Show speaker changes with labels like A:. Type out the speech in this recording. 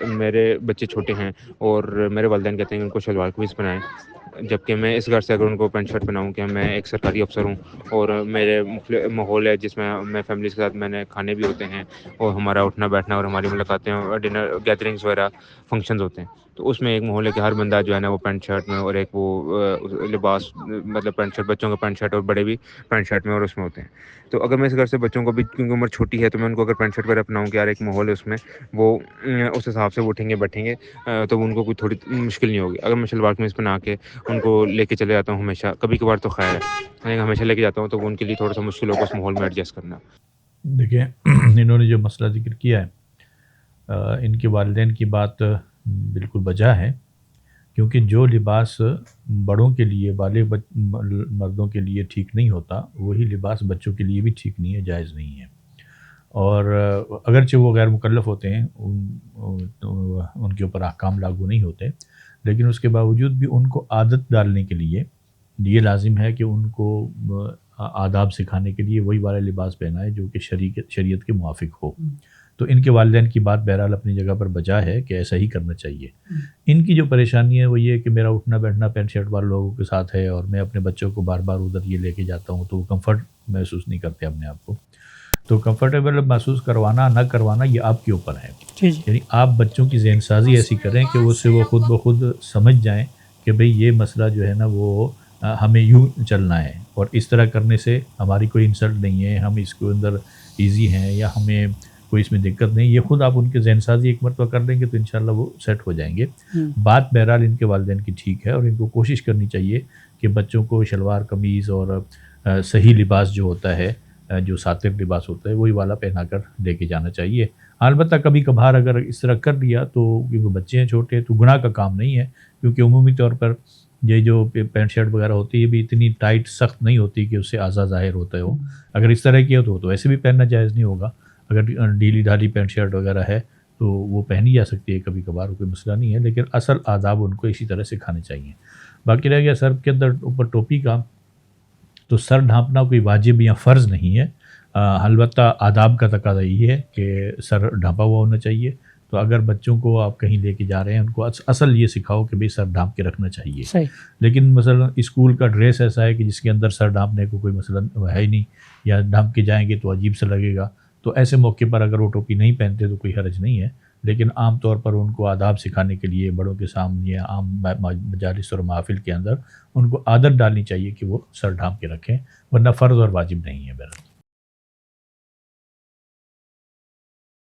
A: میرے بچے چھوٹے ہیں اور میرے والدین کہتے ہیں کہ ان کو شلوار قمیض پہنائیں، جبکہ میں اس گھر سے اگر ان کو پینٹ شرٹ پہناؤں کہ میں ایک سرکاری افسر ہوں اور میرے ماحول ہے جس میں فیملیز کے ساتھ میں نے کھانے بھی ہوتے ہیں اور ہمارا اٹھنا بیٹھنا اور ہماری ملاقاتیں اور ڈنر گیدرنگس وغیرہ فنکشنز ہوتے ہیں، تو اس میں ایک ماحول ہے کہ ہر بندہ جو ہے نا وہ پینٹ شرٹ میں اور ایک وہ لباس مطلب پینٹ شرٹ، بچوں کا پینٹ شرٹ اور بڑے بھی پینٹ شرٹ میں اور اس میں ہوتے ہیں. تو اگر میں اس گھر سے بچوں کو بھی، کیونکہ عمر چھوٹی ہے، تو میں ان کو اگر پینٹ شرٹ وغیرہ اپناؤں کہ یار ایک ماحول ہے اس میں، وہ اس حساب سے اٹھیں گے بیٹھیں گے، تو ان کو کوئی تھوڑی مشکل نہیں ہوگی. اگر میں شلوار قمیض پہنا کے ان کو لے کے چلے جاتا ہوں ہمیشہ، کبھی کبھار تو خیر ہے لیکن ہمیشہ لے کے جاتا ہوں تو ان کے لیے تھوڑا سا مشکل ہوگا اس ماحول میں ایڈجسٹ کرنا.
B: دیکھیں انہوں نے جو مسئلہ ذکر کیا ہے، ان کے والدین کی بات بالکل بجا ہے، کیونکہ جو لباس بڑوں کے لیے، بالغ مردوں کے لیے ٹھیک نہیں ہوتا، وہی لباس بچوں کے لیے بھی ٹھیک نہیں ہے، جائز نہیں ہے. اور اگرچہ وہ غیر مکلف ہوتے ہیں، ان کے اوپر احکام لاگو نہیں ہوتے، لیکن اس کے باوجود بھی ان کو عادت ڈالنے کے لیے یہ لازم ہے کہ ان کو آداب سکھانے کے لیے وہی والا لباس پہنائے جو کہ شریعت کے موافق ہو. تو ان کے والدین کی بات بہرحال اپنی جگہ پر بجا ہے کہ ایسا ہی کرنا چاہیے. ان کی جو پریشانی ہے وہ یہ ہے کہ میرا اٹھنا بیٹھنا پینٹ شرٹ والے لوگوں کے ساتھ ہے اور میں اپنے بچوں کو بار بار ادھر یہ لے کے جاتا ہوں تو وہ کمفرٹ محسوس نہیں کرتے اپنے آپ کو. تو کمفرٹیبل محسوس کروانا نہ کروانا یہ آپ کے اوپر ہے. یعنی آپ بچوں کی ذہن سازی ایسی کریں کہ اس سے وہ خود بخود سمجھ جائیں کہ بھئی یہ مسئلہ جو ہے نا وہ ہمیں یوں چلنا ہے، اور اس طرح کرنے سے ہماری کوئی انسلٹ نہیں ہے، ہم اس کے اندر ایزی ہیں یا ہمیں کوئی اس میں دقت نہیں. یہ خود آپ ان کے ذہن سازی ایک مرتبہ کر دیں گے تو انشاءاللہ وہ سیٹ ہو جائیں گے. بات بہرحال ان کے والدین کی ٹھیک ہے اور ان کو کوشش کرنی چاہیے کہ بچوں کو شلوار قمیض اور صحیح لباس جو ہوتا ہے، جو ساتر لباس ہوتا ہے، وہی والا پہنا کر لے کے جانا چاہیے. البتہ کبھی کبھار اگر اس طرح کر دیا تو کیونکہ بچے ہیں چھوٹے تو گناہ کا کام نہیں ہے، کیونکہ عمومی طور پر یہ جو پینٹ شرٹ وغیرہ ہوتی ہے یہ بھی اتنی ٹائٹ سخت نہیں ہوتی کہ اس سے اعضا ظاہر ہوتا ہے. اگر اس طرح کی ہو تو ایسے بھی پہننا جائز نہیں ہوگا. اگر ڈھیلی ڈھالی پینٹ شرٹ وغیرہ ہے تو وہ پہنی جا سکتی ہے کبھی کبھار، کوئی مسئلہ نہیں ہے، لیکن اصل آداب ان کو اسی طرح سکھانے چاہیے. باقی رہ گیا سر کے اندر اوپر ٹوپی کا، تو سر ڈھانپنا کوئی واجب یا فرض نہیں ہے، البتہ آداب کا تقاضا یہ ہے کہ سر ڈھانپا ہوا ہونا چاہیے. تو اگر بچوں کو آپ کہیں لے کے جا رہے ہیں ان کو اصل یہ سکھاؤ کہ بھئی سر ڈھانپ کے رکھنا چاہیے.
C: صحیح.
B: لیکن مثلا اسکول کا ڈریس ایسا ہے کہ جس کے اندر سر ڈھانپنے کو کوئی مسئلہ ہے ہی نہیں، یا ڈھانپ کے جائیں گے تو عجیب سا لگے گا، تو ایسے موقع پر اگر وہ ٹوپی نہیں پہنتے تو کوئی حرج نہیں ہے. لیکن عام طور پر ان کو آداب سکھانے کے لیے بڑوں کے سامنے، عام مجالس اور محافل کے اندر ان کو عادت ڈالنی چاہیے کہ وہ سر ڈھانپ کے رکھیں، ورنہ فرض اور واجب نہیں ہے.